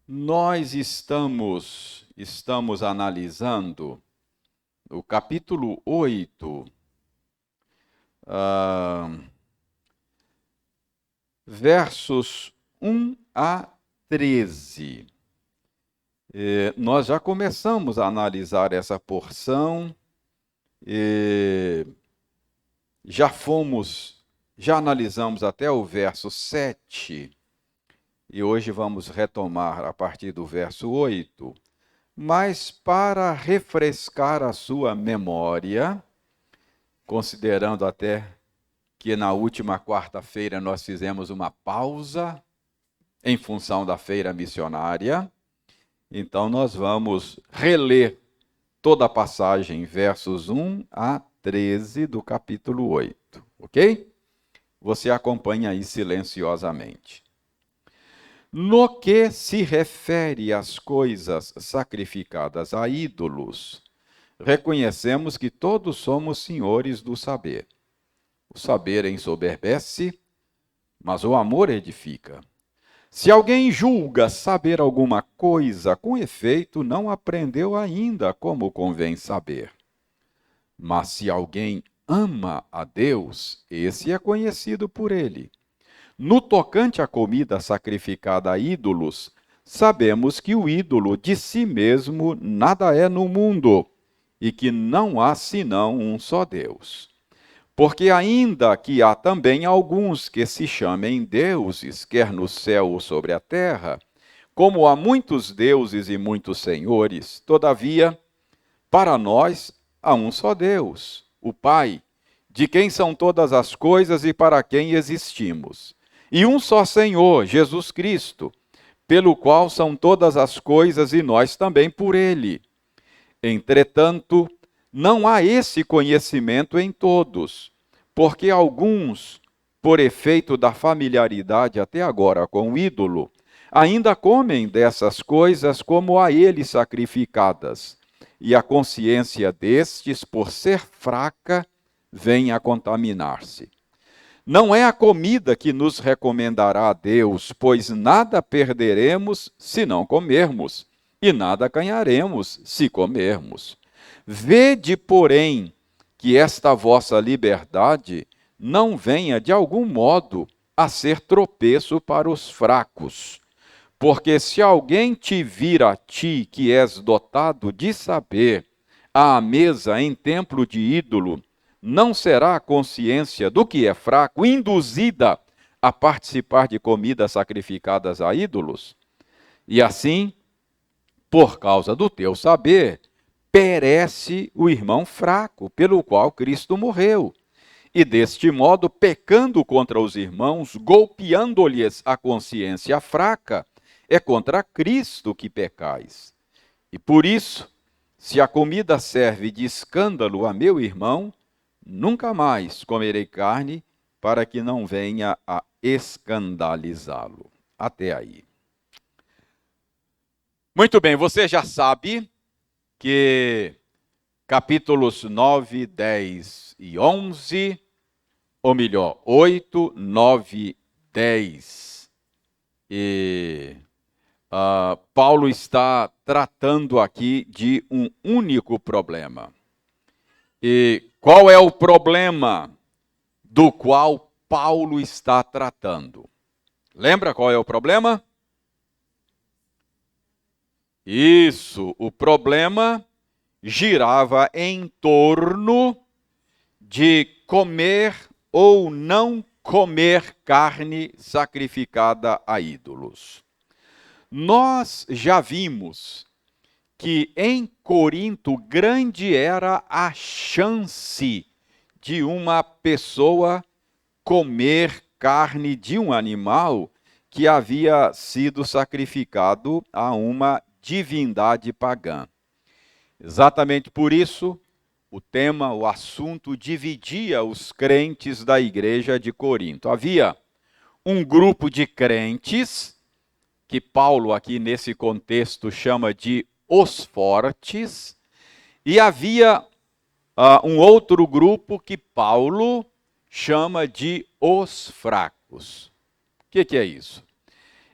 Nós estamos analisando o capítulo 8, ah, versos 1 a 13. Nós já começamos a analisar essa porção, já analisamos até o verso 7, e hoje vamos retomar a partir do verso 8. Mas para refrescar a sua memória, considerando até que na última quarta-feira nós fizemos uma pausa em função da feira missionária, então nós vamos reler toda a passagem, versos 1 a 13 do capítulo 8, ok? Você acompanha aí silenciosamente. No que se refere às coisas sacrificadas a ídolos, reconhecemos que todos somos senhores do saber. O saber ensoberbece, mas o amor edifica. Se alguém julga saber alguma coisa, com efeito não aprendeu ainda como convém saber. Mas se alguém ama a Deus, esse é conhecido por ele. No tocante à comida sacrificada a ídolos, sabemos que o ídolo de si mesmo nada é no mundo, e que não há senão um só Deus. Porque ainda que há também alguns que se chamem deuses, quer no céu ou sobre a terra, como há muitos deuses e muitos senhores, todavia, para nós há um só Deus, o Pai, de quem são todas as coisas e para quem existimos. E um só Senhor, Jesus Cristo, pelo qual são todas as coisas e nós também por ele. Entretanto, não há esse conhecimento em todos, porque alguns, por efeito da familiaridade até agora com o ídolo, ainda comem dessas coisas como a ele sacrificadas, e a consciência destes, por ser fraca, vem a contaminar-se. Não é a comida que nos recomendará a Deus, pois nada perderemos se não comermos, e nada ganharemos se comermos. Vede, porém, que esta vossa liberdade não venha de algum modo a ser tropeço para os fracos. Porque se alguém te vir a ti, que és dotado de saber, à mesa em templo de ídolo, não será a consciência do que é fraco induzida a participar de comidas sacrificadas a ídolos? E assim, por causa do teu saber, perece o irmão fraco, pelo qual Cristo morreu. E deste modo, pecando contra os irmãos, golpeando-lhes a consciência fraca, é contra Cristo que pecais. E por isso, se a comida serve de escândalo a meu irmão, nunca mais comerei carne, para que não venha a escandalizá-lo. Até aí. Muito bem, você já sabe que capítulos 9, 10 e 11, ou melhor, 8, 9, 10, Paulo está tratando aqui de um único problema. E qual é o problema do qual Paulo está tratando? Lembra qual é o problema? Isso, o problema girava em torno de comer ou não comer carne sacrificada a ídolos. Nós já vimos que em Corinto grande era a chance de uma pessoa comer carne de um animal que havia sido sacrificado a uma divindade pagã. Exatamente por isso, o tema, o assunto dividia os crentes da igreja de Corinto. Havia um grupo de crentes, que Paulo aqui nesse contexto chama de os fortes, e havia um outro grupo que Paulo chama de os fracos. O que é isso?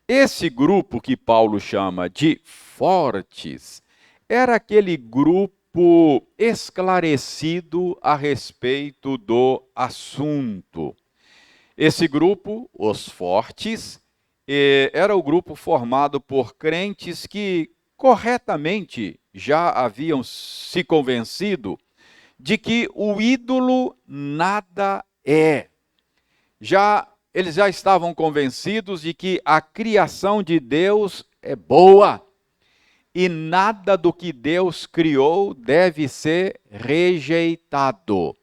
Esse grupo que Paulo chama de fortes era aquele grupo esclarecido a respeito do assunto. Esse grupo, os fortes, era o grupo formado por crentes que corretamente já haviam se convencido de que o ídolo nada é. Eles já estavam convencidos de que a criação de Deus é boa e nada do que Deus criou deve ser rejeitado.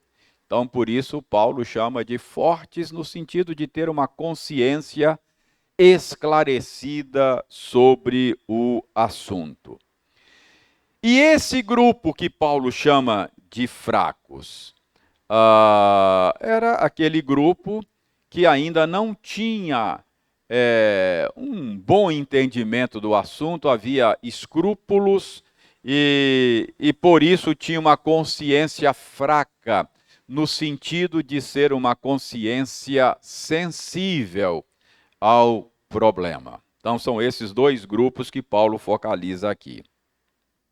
Então, por isso, Paulo chama de fortes no sentido de ter uma consciência esclarecida sobre o assunto. E esse grupo que Paulo chama de fracos, era aquele grupo que ainda não tinha um bom entendimento do assunto, havia escrúpulos e por isso tinha uma consciência fraca, no sentido de ser uma consciência sensível ao problema. Então, são esses dois grupos que Paulo focaliza aqui.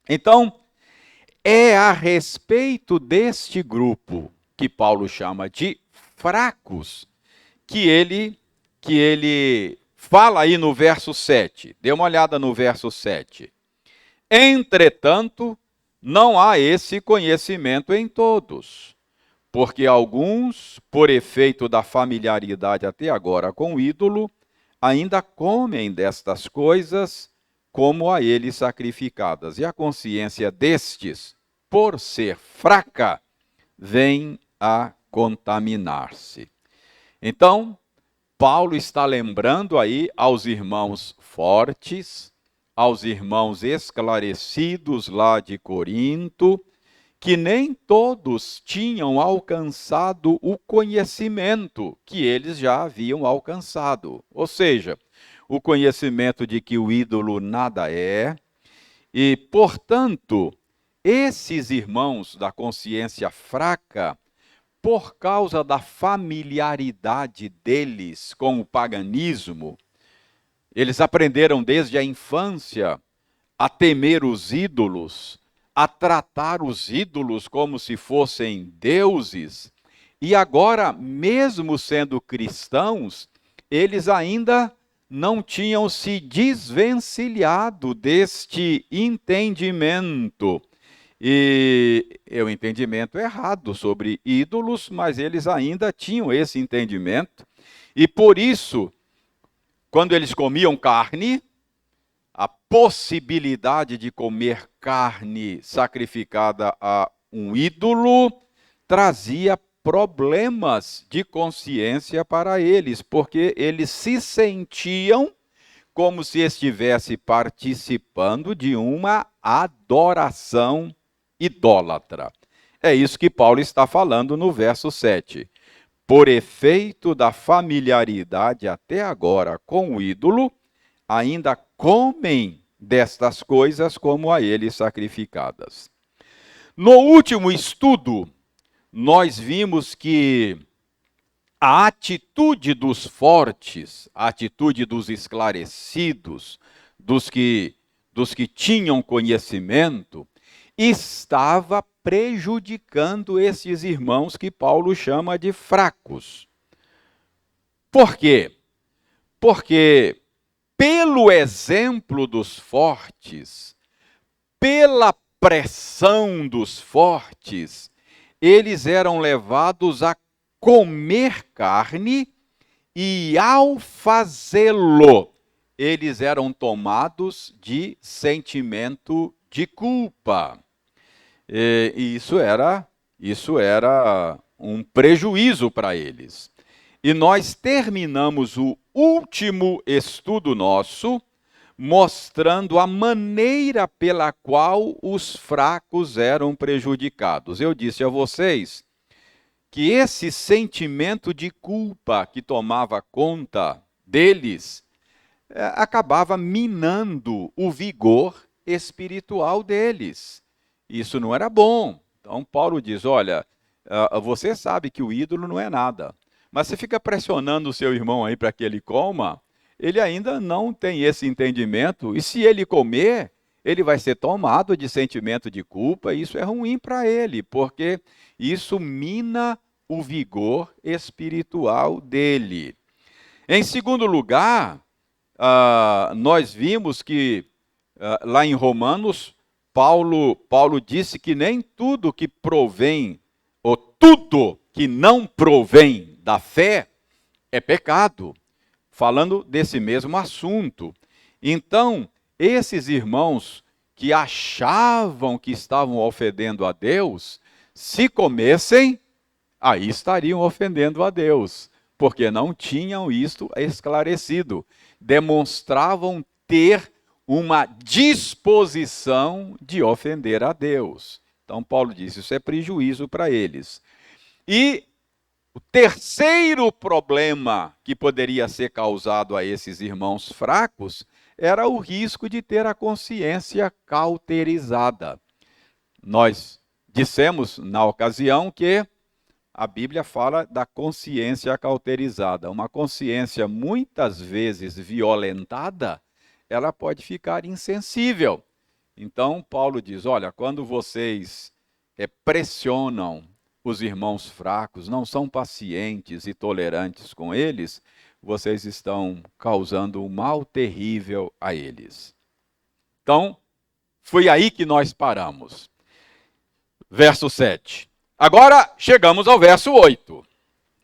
Então, é a respeito deste grupo que Paulo chama de fracos que ele fala aí no verso 7. Dê uma olhada no verso 7. Entretanto, não há esse conhecimento em todos, porque alguns, por efeito da familiaridade até agora com o ídolo, ainda comem destas coisas como a ele sacrificadas. E a consciência destes, por ser fraca, vem a contaminar-se. Então, Paulo está lembrando aí aos irmãos fortes, aos irmãos esclarecidos lá de Corinto, que nem todos tinham alcançado o conhecimento que eles já haviam alcançado. Ou seja, o conhecimento de que o ídolo nada é, e, portanto, esses irmãos da consciência fraca, por causa da familiaridade deles com o paganismo, eles aprenderam desde a infância a temer os ídolos, a tratar os ídolos como se fossem deuses, e agora, mesmo sendo cristãos, eles ainda não tinham se desvencilhado deste entendimento. E é o entendimento errado sobre ídolos, mas eles ainda tinham esse entendimento, e por isso, quando eles comiam carne, a possibilidade de comer carne sacrificada a um ídolo trazia problemas de consciência para eles, porque eles se sentiam como se estivesse participando de uma adoração idólatra. É isso que Paulo está falando no verso 7. Por efeito da familiaridade até agora com o ídolo, ainda comem destas coisas como a ele sacrificadas. No último estudo, nós vimos que a atitude dos fortes, a atitude dos esclarecidos, dos que tinham conhecimento, estava prejudicando esses irmãos que Paulo chama de fracos. Por quê? Porque pelo exemplo dos fortes, pela pressão dos fortes, eles eram levados a comer carne e, ao fazê-lo, eles eram tomados de sentimento de culpa. E isso era um prejuízo para eles. E nós terminamos o último estudo nosso mostrando a maneira pela qual os fracos eram prejudicados. Eu disse a vocês que esse sentimento de culpa que tomava conta deles acabava minando o vigor espiritual deles. Isso não era bom. Então Paulo diz, olha, você sabe que o ídolo não é nada, mas você fica pressionando o seu irmão aí para que ele coma, ele ainda não tem esse entendimento, e se ele comer, ele vai ser tomado de sentimento de culpa, e isso é ruim para ele, porque isso mina o vigor espiritual dele. Em segundo lugar, nós vimos que lá em Romanos, Paulo disse que nem tudo que provém, ou tudo que não provém da fé, é pecado, falando desse mesmo assunto. Então, esses irmãos que achavam que estavam ofendendo a Deus, se comessem, aí estariam ofendendo a Deus, porque não tinham isto esclarecido. Demonstravam ter uma disposição de ofender a Deus. Então, Paulo disse, isso é prejuízo para eles. E o terceiro problema que poderia ser causado a esses irmãos fracos era o risco de ter a consciência cauterizada. Nós dissemos na ocasião que a Bíblia fala da consciência cauterizada. Uma consciência muitas vezes violentada, ela pode ficar insensível. Então, Paulo diz, olha, quando vocês pressionam os irmãos fracos, não são pacientes e tolerantes com eles, vocês estão causando um mal terrível a eles. Então, foi aí que nós paramos. Verso 7. Agora chegamos ao verso 8,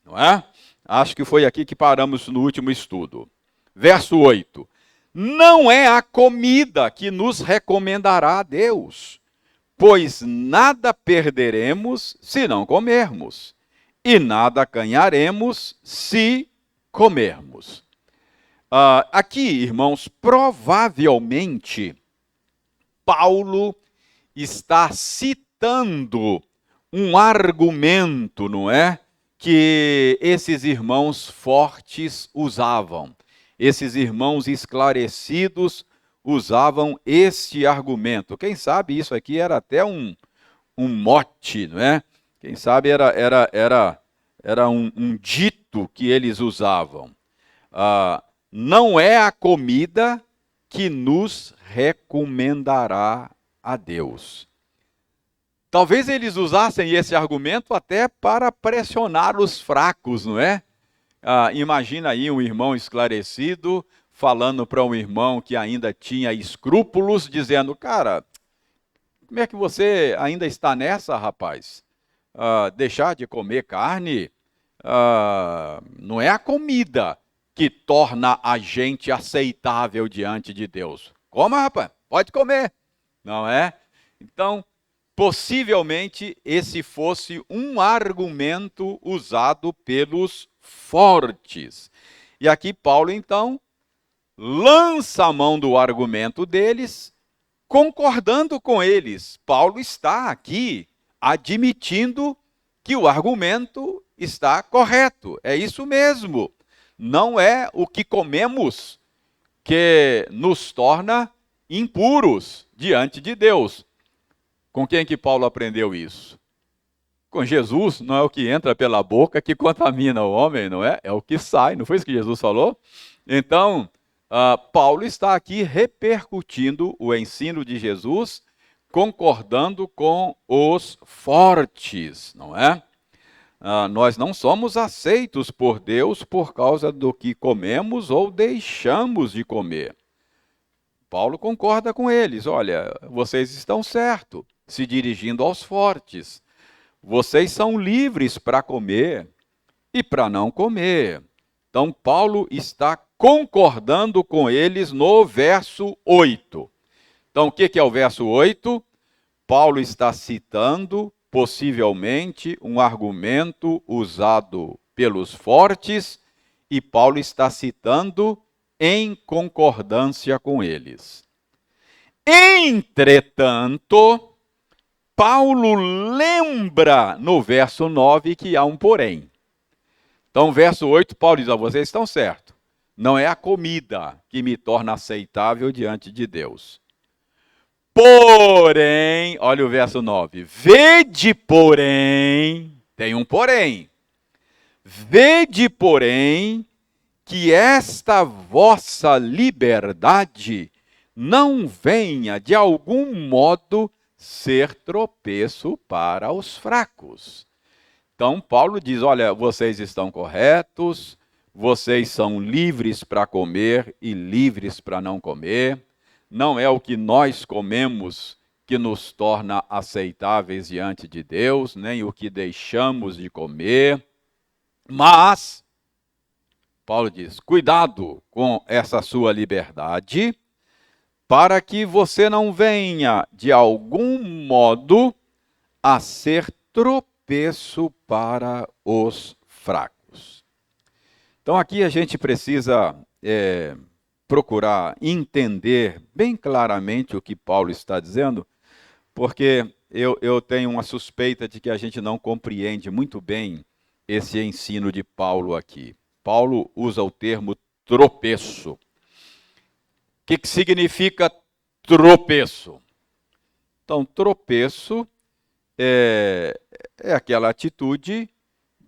não é? Acho que foi aqui que paramos no último estudo. Verso 8. Não é a comida que nos recomendará a Deus, pois nada perderemos se não comermos, e nada ganharemos se comermos. Aqui, irmãos, provavelmente, Paulo está citando um argumento, não é? Que esses irmãos fortes usavam. Esses irmãos esclarecidos usavam este argumento. Quem sabe isso aqui era até um mote, não é? Quem sabe era um dito que eles usavam. Não é a comida que nos recomendará a Deus. Talvez eles usassem esse argumento até para pressionar os fracos, não é? Imagina aí um irmão esclarecido falando para um irmão que ainda tinha escrúpulos, dizendo, cara, como é que você ainda está nessa, rapaz? Deixar de comer carne não é a comida que torna a gente aceitável diante de Deus. Coma, rapaz, pode comer, não é? Então, possivelmente esse fosse um argumento usado pelos fortes. E aqui Paulo, então, lança a mão do argumento deles, concordando com eles. Paulo está aqui admitindo que o argumento está correto. É isso mesmo. Não é o que comemos que nos torna impuros diante de Deus. Com quem que Paulo aprendeu isso? Com Jesus. Não é o que entra pela boca que contamina o homem, não é? É o que sai. Não foi isso que Jesus falou? Então, Paulo está aqui repercutindo o ensino de Jesus, concordando com os fortes, não é? Nós não somos aceitos por Deus por causa do que comemos ou deixamos de comer. Paulo concorda com eles. Olha, vocês estão certos, se dirigindo aos fortes. Vocês são livres para comer e para não comer. Então, Paulo está concordando com eles no verso 8. Então, o que é o verso 8? Paulo está citando, possivelmente, um argumento usado pelos fortes, e Paulo está citando em concordância com eles. Entretanto, Paulo lembra no verso 9 que há um porém. Então, verso 8, Paulo diz, vocês estão certos. Não é a comida que me torna aceitável diante de Deus. Porém, olha o verso 9. Vede, porém, tem um porém. Vede, porém, que esta vossa liberdade não venha de algum modo ser tropeço para os fracos. Então, Paulo diz: olha, vocês estão corretos, vocês são livres para comer e livres para não comer. Não é o que nós comemos que nos torna aceitáveis diante de Deus, nem o que deixamos de comer. Mas, Paulo diz: cuidado com essa sua liberdade, para que você não venha, de algum modo, a ser tropeço para os fracos. Então aqui a gente precisa procurar entender bem claramente o que Paulo está dizendo, porque eu tenho uma suspeita de que a gente não compreende muito bem esse ensino de Paulo aqui. Paulo usa o termo tropeço. O que significa tropeço? Então, tropeço é aquela atitude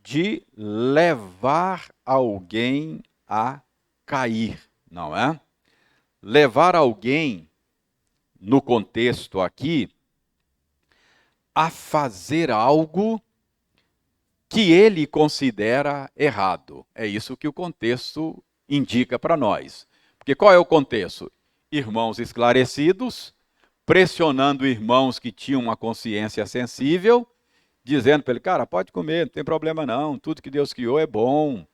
de levar alguém a cair, não é? Levar alguém, no contexto aqui, a fazer algo que ele considera errado. É isso que o contexto indica para nós. Porque qual é o contexto? Irmãos esclarecidos, pressionando irmãos que tinham uma consciência sensível, dizendo para ele: cara, pode comer, não tem problema não, tudo que Deus criou é bom,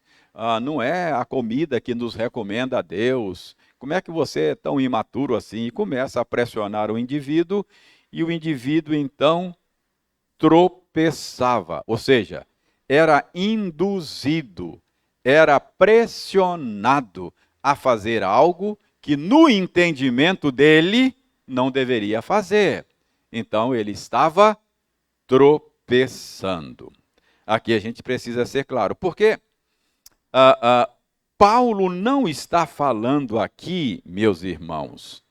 não é a comida que nos recomenda a Deus, como é que você é tão imaturo assim? E começa a pressionar o indivíduo, e o indivíduo então tropeçava, ou seja, era induzido, era pressionado a fazer algo que no entendimento dele não deveria fazer. Então ele estava tropeçando. Aqui a gente precisa ser claro, porque Paulo não está falando aqui, meus irmãos,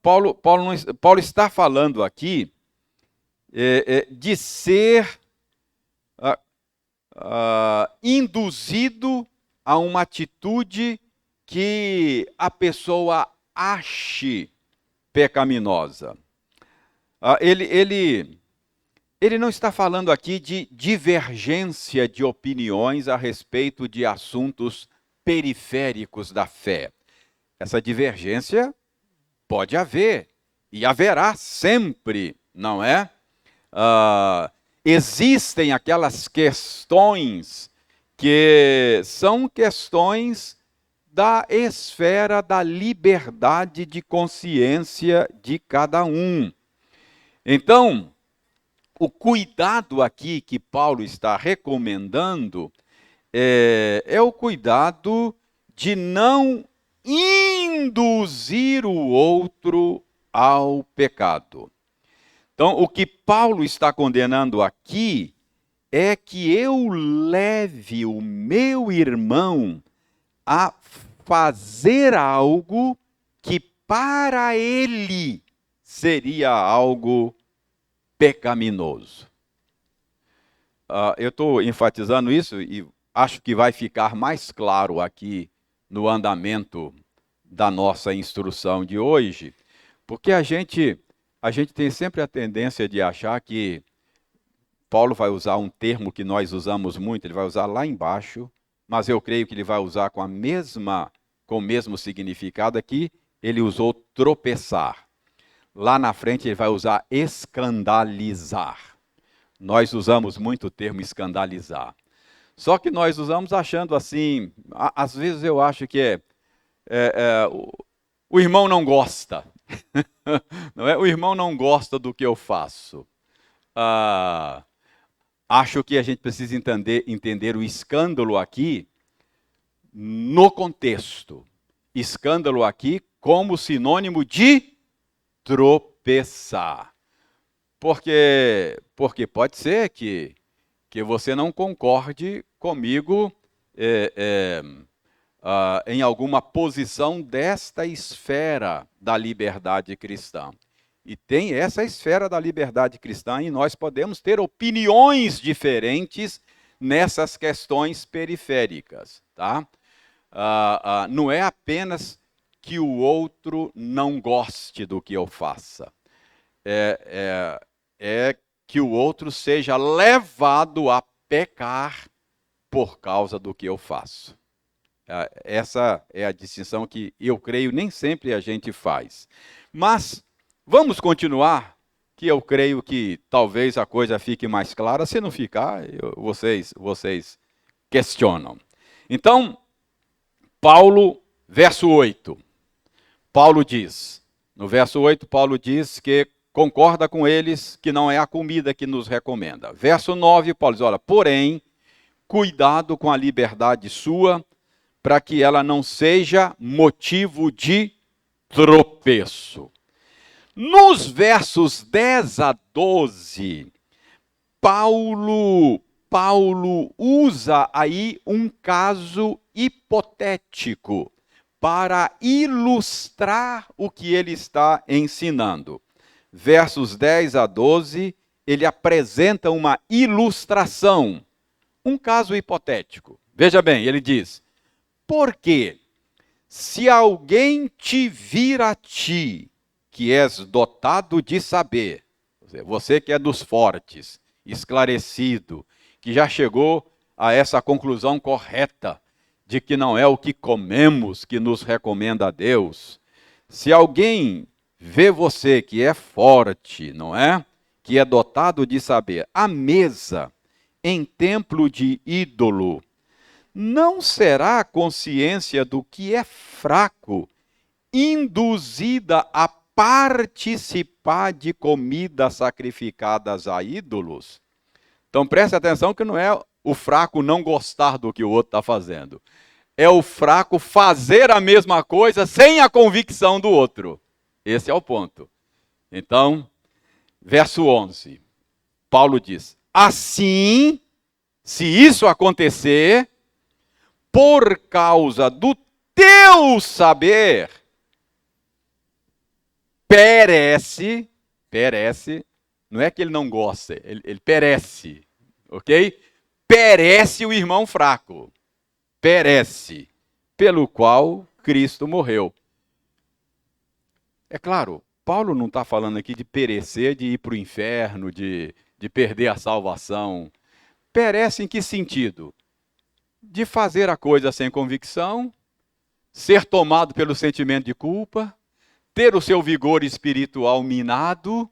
Paulo está falando aqui de ser induzido a uma atitude que a pessoa ache pecaminosa. Ele não está falando aqui de divergência de opiniões a respeito de assuntos periféricos da fé. Essa divergência pode haver e haverá sempre, não é? Existem aquelas questões que são questões da esfera da liberdade de consciência de cada um. Então, o cuidado aqui que Paulo está recomendando é o cuidado de não induzir o outro ao pecado. Então, o que Paulo está condenando aqui é que eu leve o meu irmão a fazer algo que para ele seria algo pecaminoso. Eu estou enfatizando isso e acho que vai ficar mais claro aqui no andamento da nossa instrução de hoje, porque a gente tem sempre a tendência de achar que Paulo vai usar um termo que nós usamos muito, ele vai usar lá embaixo, mas eu creio que ele vai usar com o mesmo significado aqui, ele usou tropeçar. Lá na frente ele vai usar escandalizar. Nós usamos muito o termo escandalizar. Só que nós usamos achando assim, às vezes eu acho que o irmão não gosta. Não é? O irmão não gosta do que eu faço. Acho que a gente precisa entender o escândalo aqui no contexto. Escândalo aqui como sinônimo de tropeçar. Porque pode ser que você não concorde comigo em alguma posição desta esfera da liberdade cristã. E tem essa esfera da liberdade cristã e nós podemos ter opiniões diferentes nessas questões periféricas, tá? Não é apenas que o outro não goste do que eu faça. É que o outro seja levado a pecar por causa do que eu faço. Essa é a distinção que eu creio nem sempre a gente faz. Mas vamos continuar, que eu creio que talvez a coisa fique mais clara. Se não ficar, vocês questionam. Então, Paulo, verso 8. Paulo diz, no verso 8, Paulo diz que concorda com eles que não é a comida que nos recomenda. Verso 9, Paulo diz, olha, porém, cuidado com a liberdade sua, para que ela não seja motivo de tropeço. Nos versos 10 a 12, Paulo usa aí um caso hipotético para ilustrar o que ele está ensinando. Versos 10 a 12, ele apresenta uma ilustração, um caso hipotético. Veja bem, ele diz: porque se alguém te vir a ti, que és dotado de saber, você que é dos fortes, esclarecido, que já chegou a essa conclusão correta, de que não é o que comemos que nos recomenda a Deus. Se alguém vê você que é forte, não é? Que é dotado de saber, à mesa, em templo de ídolo, não será a consciência do que é fraco induzida a participar de comidas sacrificadas a ídolos? Então preste atenção que não é o fraco não gostar do que o outro está fazendo. É o fraco fazer a mesma coisa sem a convicção do outro. Esse é o ponto. Então, verso 11, Paulo diz: assim, se isso acontecer, por causa do teu saber, perece, não é que ele não gosta, ele perece, ok? Perece o irmão fraco, perece, pelo qual Cristo morreu. É claro, Paulo não está falando aqui de perecer, de ir para o inferno, de perder a salvação. Perece em que sentido? De fazer a coisa sem convicção, ser tomado pelo sentimento de culpa, ter o seu vigor espiritual minado,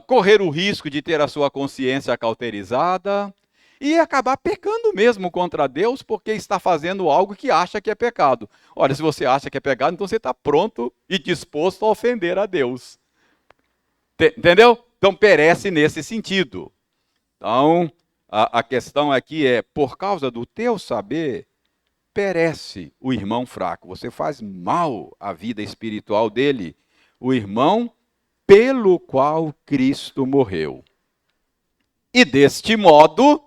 correr o risco de ter a sua consciência cauterizada e acabar pecando mesmo contra Deus porque está fazendo algo que acha que é pecado. Olha, se você acha que é pecado, então você está pronto e disposto a ofender a Deus. Entendeu? Então perece nesse sentido. Então, a questão aqui é, por causa do teu saber, perece o irmão fraco. Você faz mal à vida espiritual dele, o irmão pelo qual Cristo morreu. E deste modo,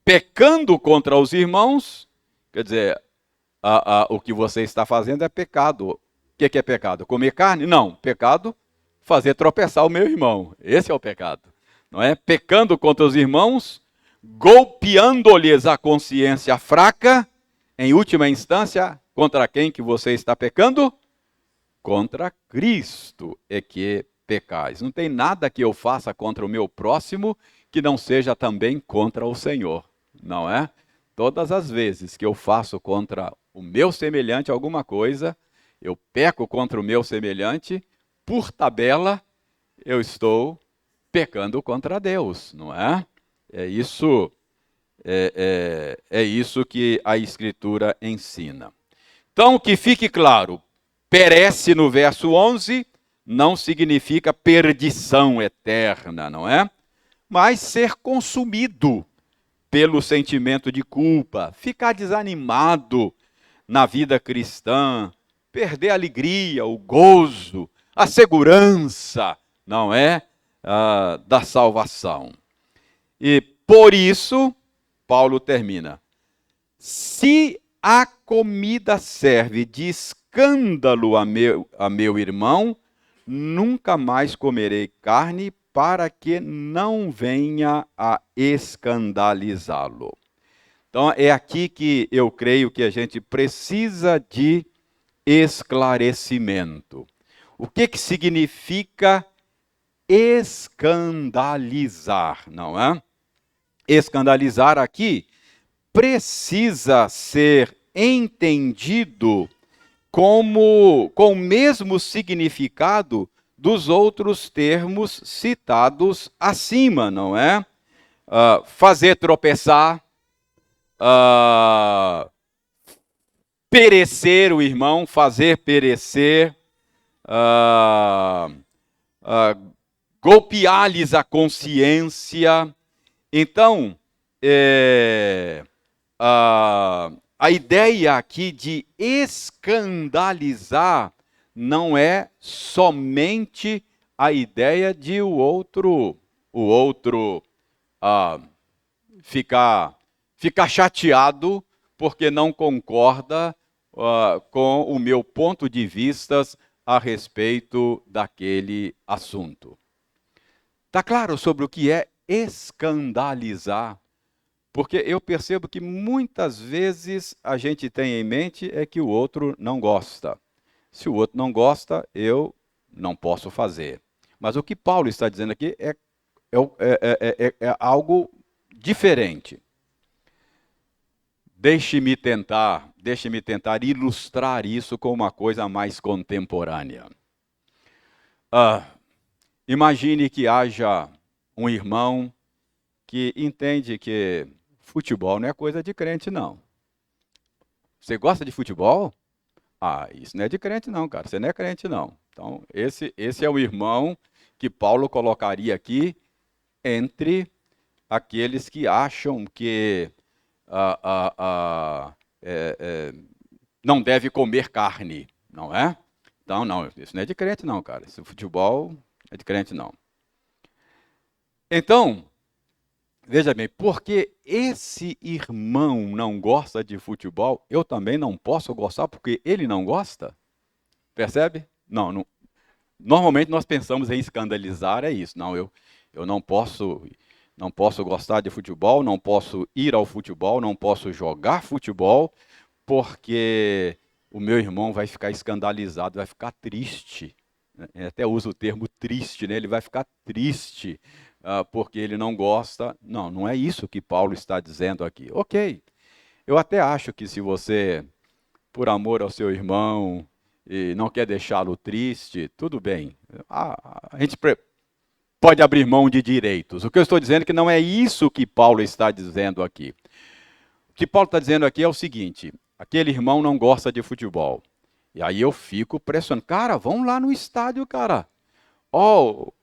pecando contra os irmãos, quer dizer, o que você está fazendo é pecado. O que é pecado? Comer carne? Não, pecado, fazer tropeçar o meu irmão. Esse é o pecado. Não é? Pecando contra os irmãos, golpeando-lhes a consciência fraca, em última instância, contra quem que você está pecando? Contra Cristo é que pecais. Não tem nada que eu faça contra o meu próximo que não seja também contra o Senhor, não é? Todas as vezes que eu faço contra o meu semelhante alguma coisa, eu peco contra o meu semelhante, por tabela, eu estou pecando contra Deus, não é? É isso que a Escritura ensina. Então, que fique claro, perece no verso 11 não significa perdição eterna, não é? Mas ser consumido pelo sentimento de culpa, ficar desanimado na vida cristã, perder a alegria, o gozo, a segurança, não é? Da salvação. E por isso, Paulo termina: se a comida serve de escândalo a meu irmão, nunca mais comerei carne para que não venha a escandalizá-lo. Então, é aqui que eu creio que a gente precisa de esclarecimento. O que significa escandalizar, não é? Escandalizar aqui precisa ser entendido como com o mesmo significado dos outros termos citados acima, não é? Fazer tropeçar, perecer o irmão, fazer perecer, golpear-lhes a consciência. Então, a ideia aqui de escandalizar não é somente a ideia de o outro ficar chateado porque não concorda com o meu ponto de vista a respeito daquele assunto. Está claro sobre o que é escandalizar? Porque eu percebo que muitas vezes a gente tem em mente é que o outro não gosta. Se o outro não gosta, eu não posso fazer. Mas o que Paulo está dizendo aqui é algo diferente. Deixe-me tentar ilustrar isso com uma coisa mais contemporânea. Imagine que haja um irmão que entende que futebol não é coisa de crente, não. Você gosta de futebol? Isso não é de crente, não, cara. Você não é crente, não. Então, esse é o irmão que Paulo colocaria aqui entre aqueles que acham que não deve comer carne, não é? Então, não, isso não é de crente, não, cara. Esse futebol é de crente, não. Então, veja bem, porque esse irmão não gosta de futebol, eu também não posso gostar porque ele não gosta? Percebe? Não. Normalmente nós pensamos em escandalizar, é isso. Não, eu não posso gostar de futebol, não posso ir ao futebol, não posso jogar futebol, porque o meu irmão vai ficar escandalizado, vai ficar triste. Eu até uso o termo triste, né? Ele vai ficar triste porque ele não gosta. Não, não é isso que Paulo está dizendo aqui. Ok, eu até acho que se você, por amor ao seu irmão, e não quer deixá-lo triste, tudo bem. A gente pode abrir mão de direitos. O que eu estou dizendo é que não é isso que Paulo está dizendo aqui. O que Paulo está dizendo aqui é o seguinte: aquele irmão não gosta de futebol. E aí eu fico pressionando. Cara, vamos lá no estádio, cara. O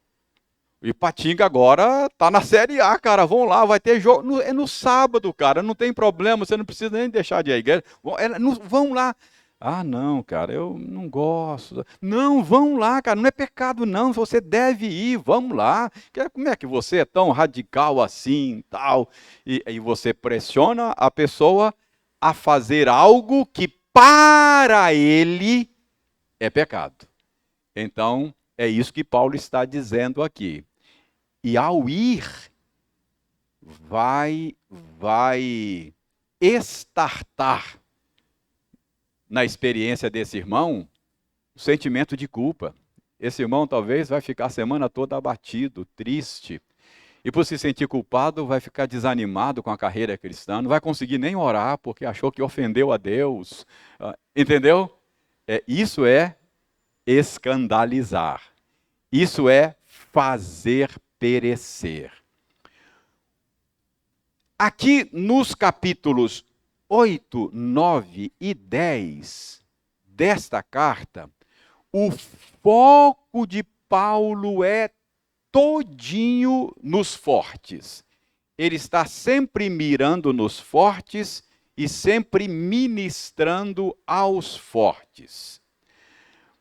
Ipatinga agora tá na Série A, cara. Vamos lá, vai ter jogo. É no sábado, cara. Não tem problema, você não precisa nem deixar de ir à igreja. Vão lá. Não, cara, eu não gosto. Não, vão lá, cara. Não é pecado, não. Você deve ir, vamos lá. Como é que você é tão radical assim, tal? E você pressiona a pessoa a fazer algo que para ele é pecado. Então, é isso que Paulo está dizendo aqui. E ao ir, vai estartar na experiência desse irmão o sentimento de culpa. Esse irmão talvez vai ficar a semana toda abatido, triste. E por se sentir culpado, vai ficar desanimado com a carreira cristã, não vai conseguir nem orar porque achou que ofendeu a Deus. Entendeu? Isso é escandalizar. Isso é fazer perecer. Aqui nos capítulos 8, 9 e 10 desta carta, o foco de Paulo é todinho nos fortes. Ele está sempre mirando nos fortes e sempre ministrando aos fortes.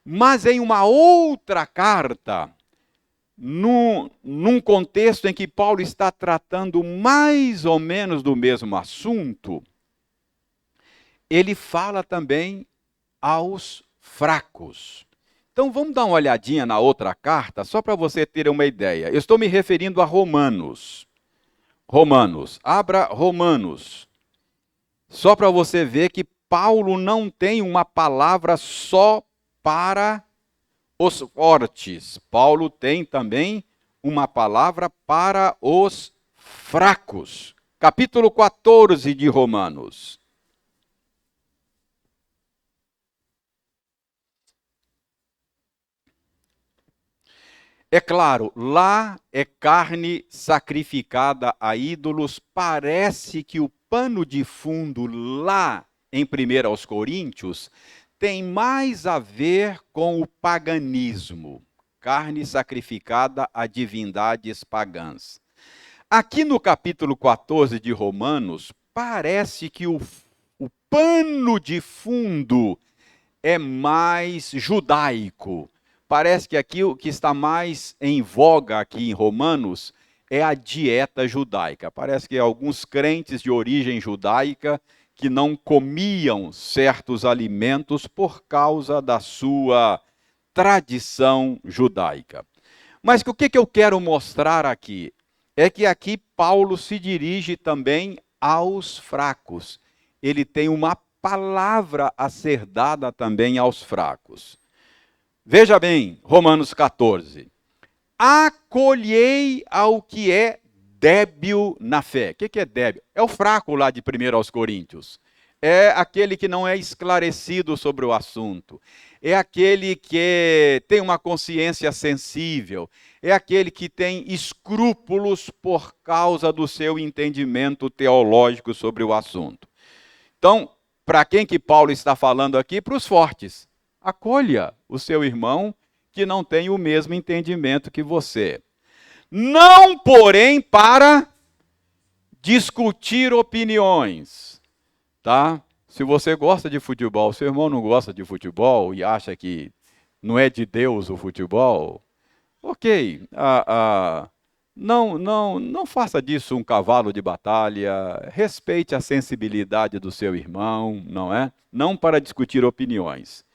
Mas em uma outra carta, num contexto em que Paulo está tratando mais ou menos do mesmo assunto, ele fala também aos fracos. Então vamos dar uma olhadinha na outra carta, só para você ter uma ideia. Eu estou me referindo a Romanos. Romanos, abra Romanos. Só para você ver que Paulo não tem uma palavra só para os fortes. Paulo tem também uma palavra para os fracos. Capítulo 14 de Romanos. É claro, lá é carne sacrificada a ídolos. Parece que o pano de fundo lá em 1 aos Coríntios tem mais a ver com o paganismo. Carne sacrificada a divindades pagãs. Aqui no capítulo 14 de Romanos, parece que o pano de fundo é mais judaico. Parece que aqui o que está mais em voga aqui em Romanos é a dieta judaica. Parece que alguns crentes de origem judaica que não comiam certos alimentos por causa da sua tradição judaica. Mas o que eu quero mostrar aqui? É que aqui Paulo se dirige também aos fracos. Ele tem uma palavra a ser dada também aos fracos. Veja bem, Romanos 14. Acolhei ao que é débil na fé. O que é débil? É o fraco lá de 1 aos Coríntios. É aquele que não é esclarecido sobre o assunto. É aquele que tem uma consciência sensível. É aquele que tem escrúpulos por causa do seu entendimento teológico sobre o assunto. Então, para quem que Paulo está falando aqui? Para os fortes. Acolha o seu irmão que não tem o mesmo entendimento que você. Não, porém, para discutir opiniões, tá? Se você gosta de futebol, seu irmão não gosta de futebol e acha que não é de Deus o futebol, ok. Não faça disso um cavalo de batalha. Respeite a sensibilidade do seu irmão, não é? Não para discutir opiniões.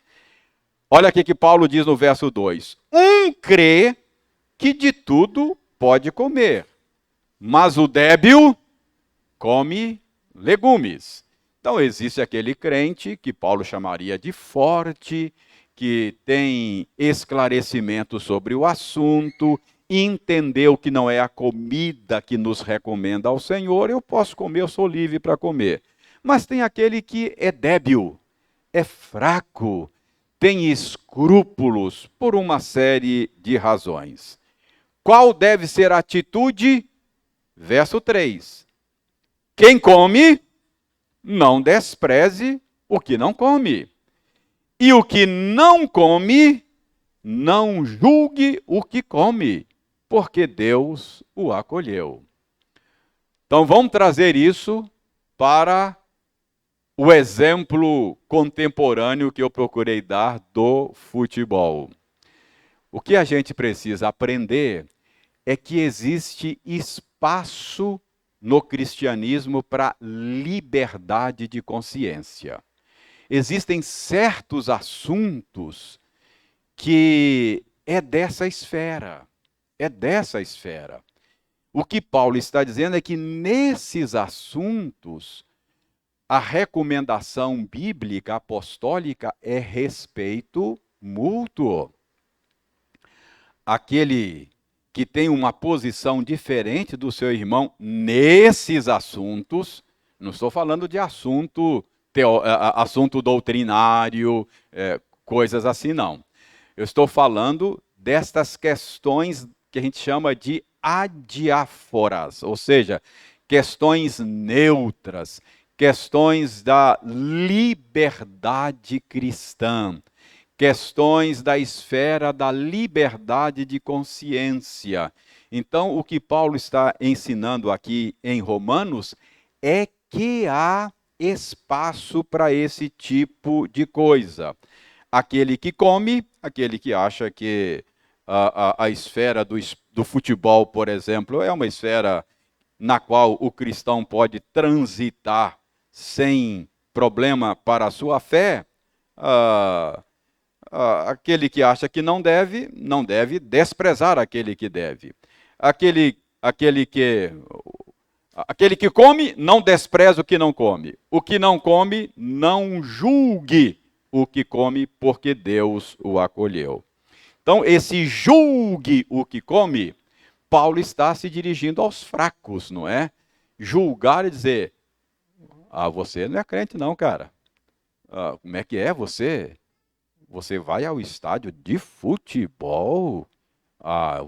Olha aqui que Paulo diz no verso 2. Crê que de tudo pode comer, mas o débil come legumes. Então existe aquele crente que Paulo chamaria de forte, que tem esclarecimento sobre o assunto, entendeu que não é a comida que nos recomenda ao Senhor, eu posso comer, eu sou livre para comer. Mas tem aquele que é débil, é fraco, tem escrúpulos por uma série de razões. Qual deve ser a atitude? Verso 3. Quem come, não despreze o que não come. E o que não come, não julgue o que come, porque Deus o acolheu. Então vamos trazer isso para o exemplo contemporâneo que eu procurei dar do futebol. O que a gente precisa aprender é que existe espaço no cristianismo para liberdade de consciência. Existem certos assuntos que é dessa esfera. É dessa esfera. O que Paulo está dizendo é que nesses assuntos, a recomendação bíblica apostólica é respeito mútuo. Aquele que tem uma posição diferente do seu irmão nesses assuntos, não estou falando de assunto doutrinário, coisas assim, não. Eu estou falando destas questões que a gente chama de adiáforas, ou seja, questões neutras, questões da liberdade cristã, questões da esfera da liberdade de consciência. Então, o que Paulo está ensinando aqui em Romanos é que há espaço para esse tipo de coisa. Aquele que come, aquele que acha que a esfera do futebol, por exemplo, é uma esfera na qual o cristão pode transitar sem problema para a sua fé, Aquele que acha que não deve, não deve desprezar aquele que deve. Aquele que come, não despreza o que não come. O que não come, não julgue o que come, porque Deus o acolheu. Então, esse julgue o que come, Paulo está se dirigindo aos fracos, não é? Julgar e dizer: você não é crente não, cara. Como é que é você? Você vai ao estádio de futebol?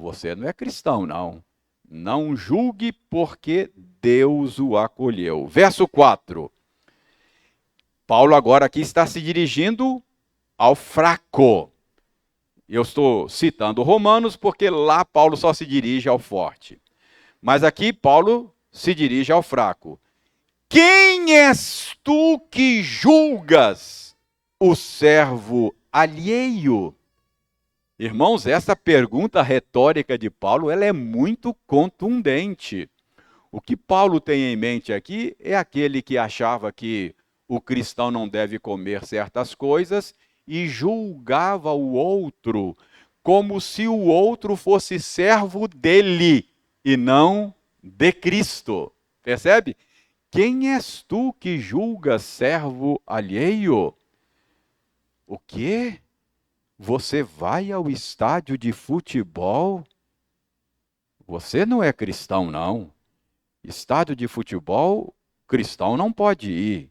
Você não é cristão, não. Não julgue porque Deus o acolheu. Verso 4. Paulo agora aqui está se dirigindo ao fraco. Eu estou citando Romanos porque lá Paulo só se dirige ao forte. Mas aqui Paulo se dirige ao fraco. Quem és tu que julgas o servo alheio? Irmãos, essa pergunta retórica de Paulo, ela é muito contundente. O que Paulo tem em mente aqui é aquele que achava que o cristão não deve comer certas coisas e julgava o outro como se o outro fosse servo dele e não de Cristo. Percebe? Quem és tu que julgas servo alheio? O quê? Você vai ao estádio de futebol? Você não é cristão, não. Estádio de futebol, cristão não pode ir.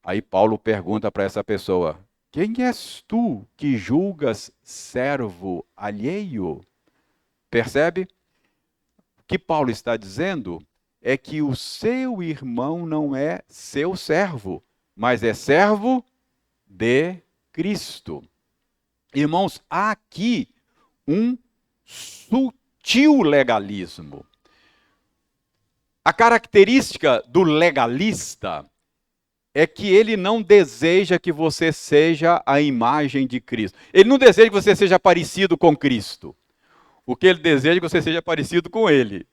Aí Paulo pergunta para essa pessoa: quem és tu que julgas servo alheio? Percebe? O que Paulo está dizendo é que o seu irmão não é seu servo, mas é servo de Cristo. Irmãos, há aqui um sutil legalismo. A característica do legalista é que ele não deseja que você seja a imagem de Cristo. Ele não deseja que você seja parecido com Cristo. O que ele deseja é que você seja parecido com ele.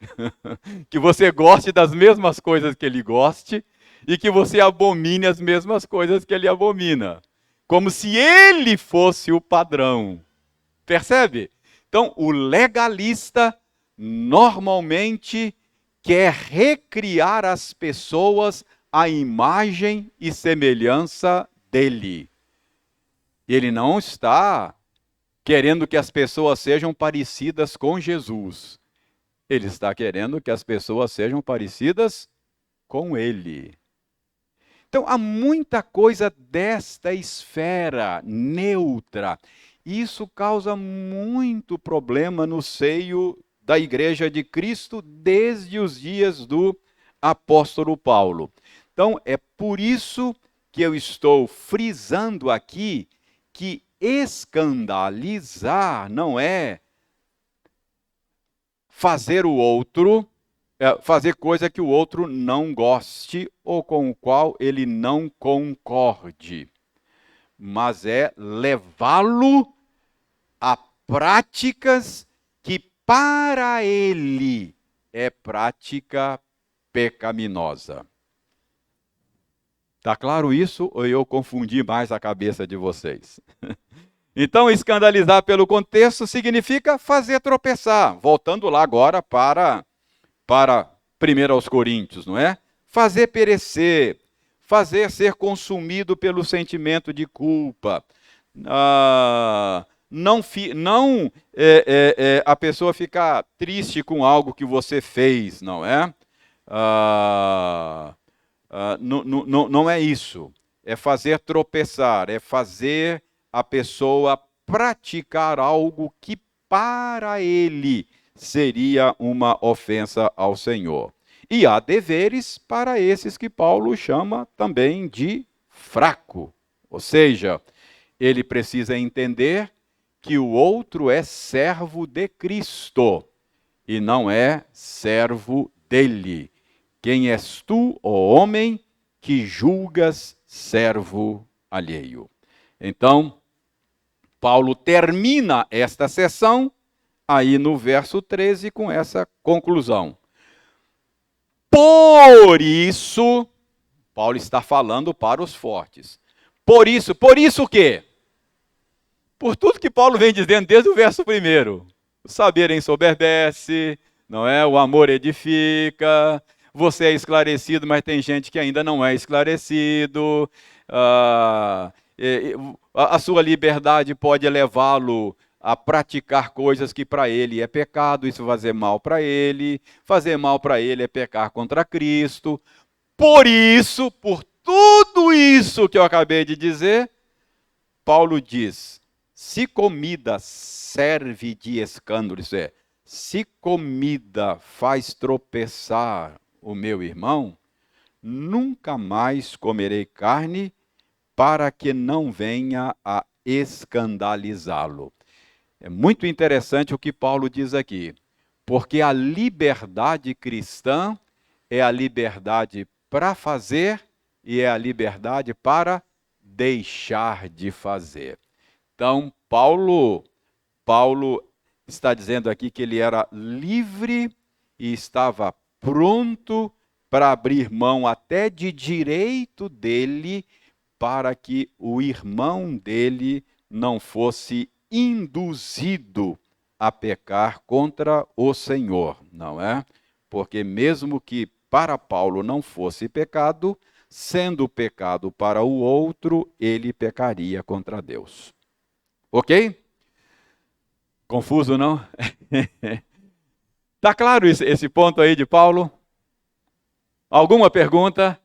Que você goste das mesmas coisas que ele goste e que você abomine as mesmas coisas que ele abomina. Como se ele fosse o padrão. Percebe? Então, o legalista normalmente quer recriar as pessoas à imagem e semelhança dele. Ele não está querendo que as pessoas sejam parecidas com Jesus. Ele está querendo que as pessoas sejam parecidas com ele. Então, há muita coisa desta esfera neutra. E isso causa muito problema no seio da Igreja de Cristo desde os dias do apóstolo Paulo. Então, é por isso que eu estou frisando aqui que escandalizar não é fazer o outro, fazer coisa que o outro não goste ou com o qual ele não concorde, mas é levá-lo a práticas que para ele é prática pecaminosa. Tá claro isso ou eu confundi mais a cabeça de vocês? Então, escandalizar pelo contexto significa fazer tropeçar. Voltando lá agora para 1 aos Coríntios, não é? Fazer perecer, fazer ser consumido pelo sentimento de culpa. Não a pessoa ficar triste com algo que você fez, não é? Não é isso. É fazer tropeçar, é fazer a pessoa praticar algo que para ele seria uma ofensa ao Senhor. E há deveres para esses que Paulo chama também de fraco. Ou seja, ele precisa entender que o outro é servo de Cristo e não é servo dele. Quem és tu, ó homem, que julgas servo alheio? Então, Paulo termina esta sessão aí no verso 13 com essa conclusão. Por isso, Paulo está falando para os fortes. Por isso o quê? por tudo que Paulo vem dizendo desde o verso 1. O saber ensoberbece, não é? O amor edifica, você é esclarecido, mas tem gente que ainda não é esclarecido. A sua liberdade pode levá-lo a praticar coisas que para ele é pecado, isso fazer mal para ele. Fazer mal para ele é pecar contra Cristo. Por isso, por tudo isso que eu acabei de dizer, Paulo diz: se comida serve de escândalo, isso é, se comida faz tropeçar o meu irmão, nunca mais comerei carne, para que não venha a escandalizá-lo. É muito interessante o que Paulo diz aqui, porque a liberdade cristã é a liberdade para fazer e é a liberdade para deixar de fazer. Então, Paulo está dizendo aqui que ele era livre e estava pronto para abrir mão até de direito dele, para que o irmão dele não fosse induzido a pecar contra o Senhor, não é? Porque mesmo que para Paulo não fosse pecado, sendo pecado para o outro, ele pecaria contra Deus. Ok? Confuso, não? Tá claro esse ponto aí de Paulo? Alguma pergunta?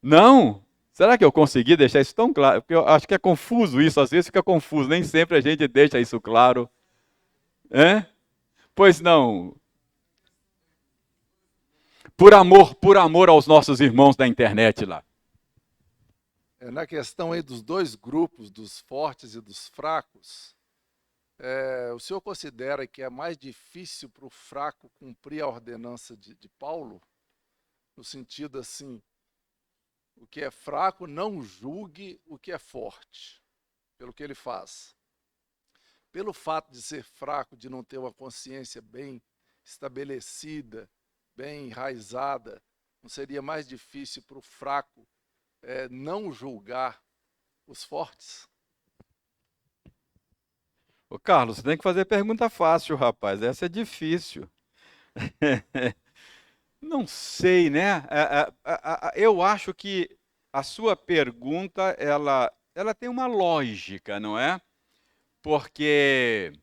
Não? Será que eu consegui deixar isso tão claro? Porque eu acho que é confuso isso, às vezes fica confuso, nem sempre a gente deixa isso claro. É? Pois não. Por amor aos nossos irmãos da internet lá. Na questão aí dos dois grupos, dos fortes e dos fracos, o senhor considera que é mais difícil para o fraco cumprir a ordenança de Paulo? No sentido assim, o que é fraco não julgue o que é forte, pelo que ele faz. Pelo fato de ser fraco, de não ter uma consciência bem estabelecida, bem enraizada, não seria mais difícil para o fraco não julgar os fortes? Ô Carlos, você tem que fazer pergunta fácil, rapaz. Essa é difícil. Não sei, né? Eu acho que a sua pergunta, ela tem uma lógica, não é? Porque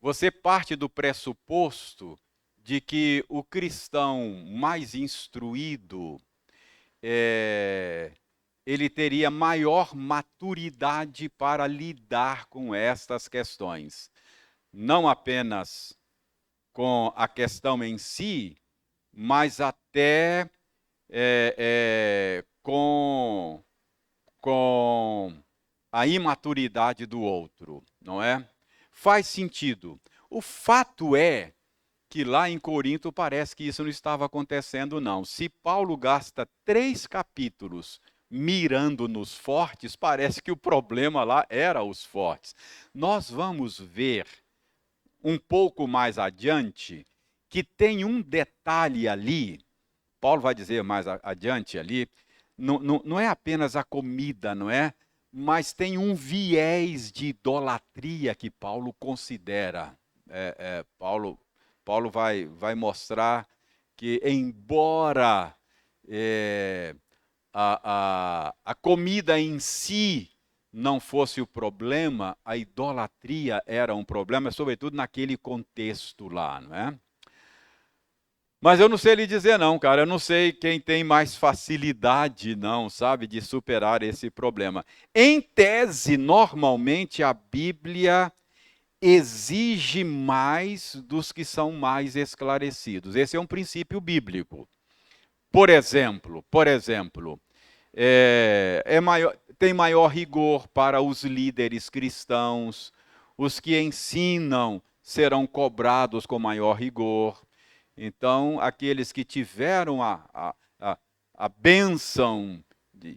você parte do pressuposto de que o cristão mais instruído, ele teria maior maturidade para lidar com estas questões. Não apenas com a questão em si, mas até com a imaturidade do outro, não é? Faz sentido. O fato é que lá em Corinto parece que isso não estava acontecendo, não. Se Paulo gasta 3 capítulos mirando nos fortes, parece que o problema lá era os fortes. Nós vamos ver um pouco mais adiante que tem um detalhe ali, Paulo vai dizer mais adiante ali, não é apenas a comida, não é? Mas tem um viés de idolatria que Paulo considera. Paulo vai mostrar que, embora a comida em si não fosse o problema, a idolatria era um problema, sobretudo naquele contexto lá, não é? Mas eu não sei lhe dizer não, cara. Eu não sei quem tem mais facilidade, não, sabe, de superar esse problema. Em tese, normalmente a Bíblia exige mais dos que são mais esclarecidos. Esse é um princípio bíblico. Por exemplo, tem maior rigor para os líderes cristãos. Os que ensinam serão cobrados com maior rigor. Então, aqueles que tiveram a bênção,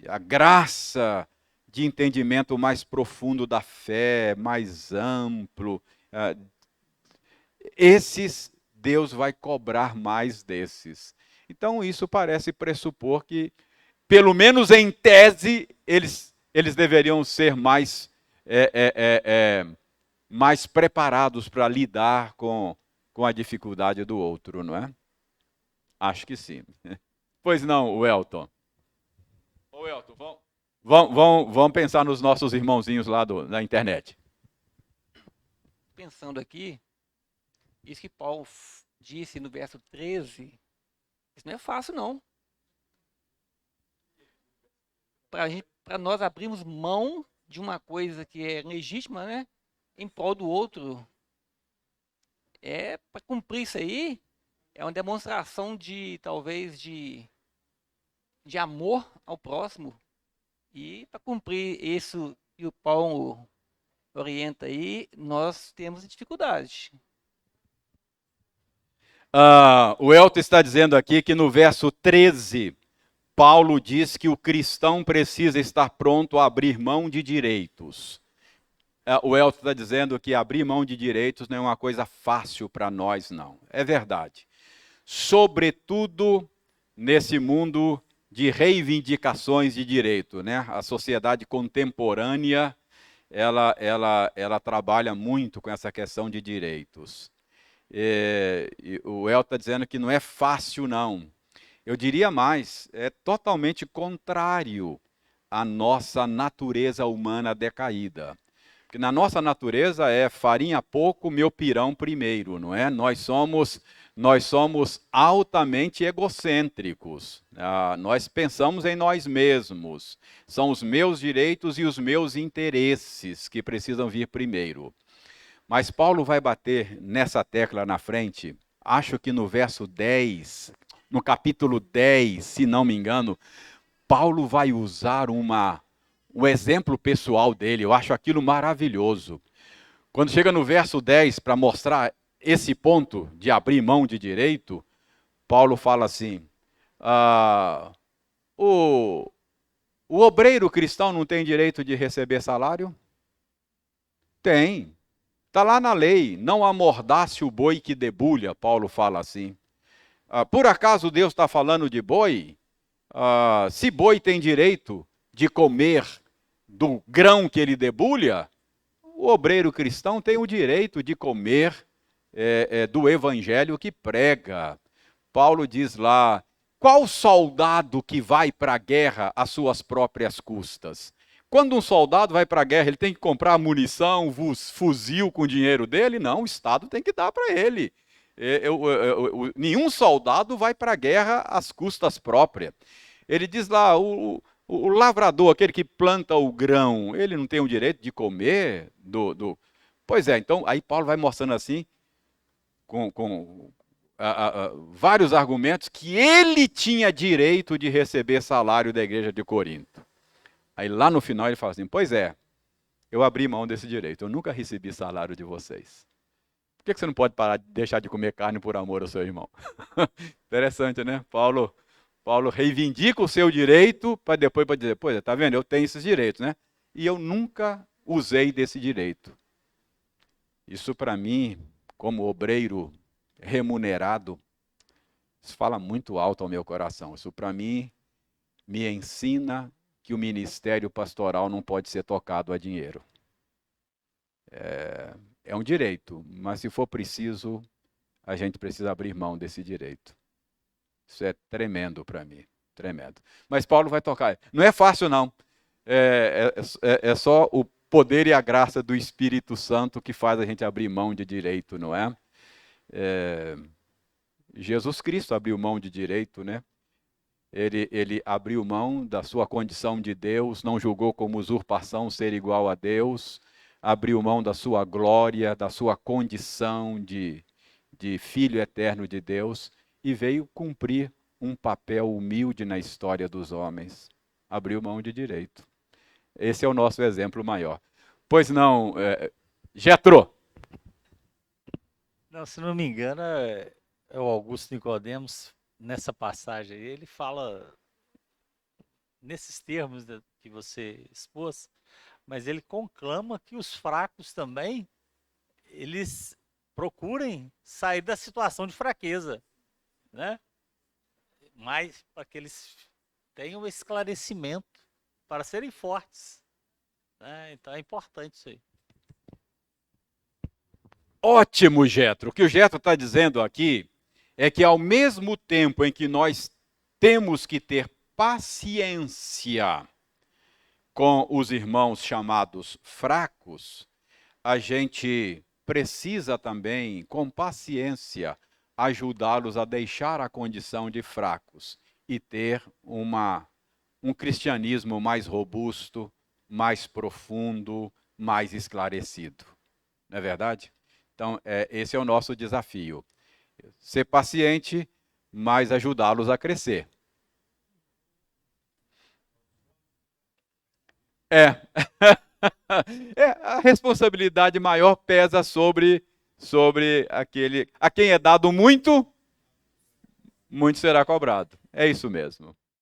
a graça de entendimento mais profundo da fé, mais amplo, esses Deus vai cobrar mais desses. Então, isso parece pressupor que, pelo menos em tese, eles deveriam ser mais mais preparados para lidar com a dificuldade do outro, não é? Acho que sim. Pois não, Welton. Ô, Welton, vamos pensar nos nossos irmãozinhos lá da internet. Pensando aqui, isso que Paulo disse no verso 13, isso não é fácil, não. Para nós abrirmos mão de uma coisa que é legítima, né? Em prol do outro. Para cumprir isso aí, é uma demonstração talvez, de amor ao próximo. E para cumprir isso que o Paulo orienta aí, nós temos dificuldade. O Elton está dizendo aqui que no verso 13, Paulo diz que o cristão precisa estar pronto a abrir mão de direitos. O Elton está dizendo que abrir mão de direitos não é uma coisa fácil para nós, não. É verdade. Sobretudo nesse mundo de reivindicações de direito, né? A sociedade contemporânea, ela trabalha muito com essa questão de direitos. E o El está dizendo que não é fácil, não. Eu diria mais, é totalmente contrário à nossa natureza humana decaída. Porque na nossa natureza é farinha pouco, meu pirão primeiro, não é? Nós somos altamente egocêntricos. Nós pensamos em nós mesmos. São os meus direitos e os meus interesses que precisam vir primeiro. Mas Paulo vai bater nessa tecla na frente, acho que no verso 10, no capítulo 10, se não me engano, Paulo vai usar um exemplo pessoal dele, eu acho aquilo maravilhoso. Quando chega no verso 10, para mostrar esse ponto de abrir mão de direito, Paulo fala assim, o obreiro cristão não tem direito de receber salário? Tem. Está lá na lei, não amordace o boi que debulha, Paulo fala assim. Por acaso Deus está falando de boi? Se boi tem direito de comer do grão que ele debulha, o obreiro cristão tem o direito de comer do evangelho que prega. Paulo diz lá, qual soldado que vai para a guerra às suas próprias custas? Quando um soldado vai para a guerra, ele tem que comprar munição, fuzil com o dinheiro dele? Não, o Estado tem que dar para ele. Nenhum soldado vai para a guerra às custas próprias. Ele diz lá, o lavrador, aquele que planta o grão, ele não tem o direito de comer Pois é, então aí Paulo vai mostrando assim, com vários argumentos, que ele tinha direito de receber salário da igreja de Corinto. Aí lá no final ele fala assim, pois é, eu abri mão desse direito, eu nunca recebi salário de vocês. Por que você não pode parar de deixar de comer carne por amor ao seu irmão? Interessante, né? Paulo reivindica o seu direito para depois dizer, pois é, tá vendo? Eu tenho esses direitos, né? E eu nunca usei desse direito. Isso para mim, como obreiro remunerado, isso fala muito alto ao meu coração. Isso para mim me ensina que o ministério pastoral não pode ser tocado a dinheiro. É um direito, mas se for preciso, a gente precisa abrir mão desse direito. Isso é tremendo para mim, tremendo. Mas Paulo vai tocar. Não é fácil, não. É só o poder e a graça do Espírito Santo que faz a gente abrir mão de direito, não é? Jesus Cristo abriu mão de direito, né? Ele abriu mão da sua condição de Deus, não julgou como usurpação ser igual a Deus, abriu mão da sua glória, da sua condição de Filho eterno de Deus e veio cumprir um papel humilde na história dos homens. Abriu mão de direito. Esse é o nosso exemplo maior. Pois não, Jetro. Não, se não me engano, é o Augusto Nicodemos, nessa passagem aí, ele fala nesses termos que você expôs, mas ele conclama que os fracos também, eles procurem sair da situação de fraqueza, né? Mas para que eles tenham esclarecimento para serem fortes, Então é importante isso aí. Ótimo, Jetro. O que o Jetro está dizendo aqui é que ao mesmo tempo em que nós temos que ter paciência com os irmãos chamados fracos, a gente precisa também, com paciência, ajudá-los a deixar a condição de fracos e ter um cristianismo mais robusto, mais profundo, mais esclarecido. Não é verdade? Então, esse é o nosso desafio. Ser paciente, mas ajudá-los a crescer. A responsabilidade maior pesa sobre aquele a quem é dado muito, muito será cobrado. É isso mesmo.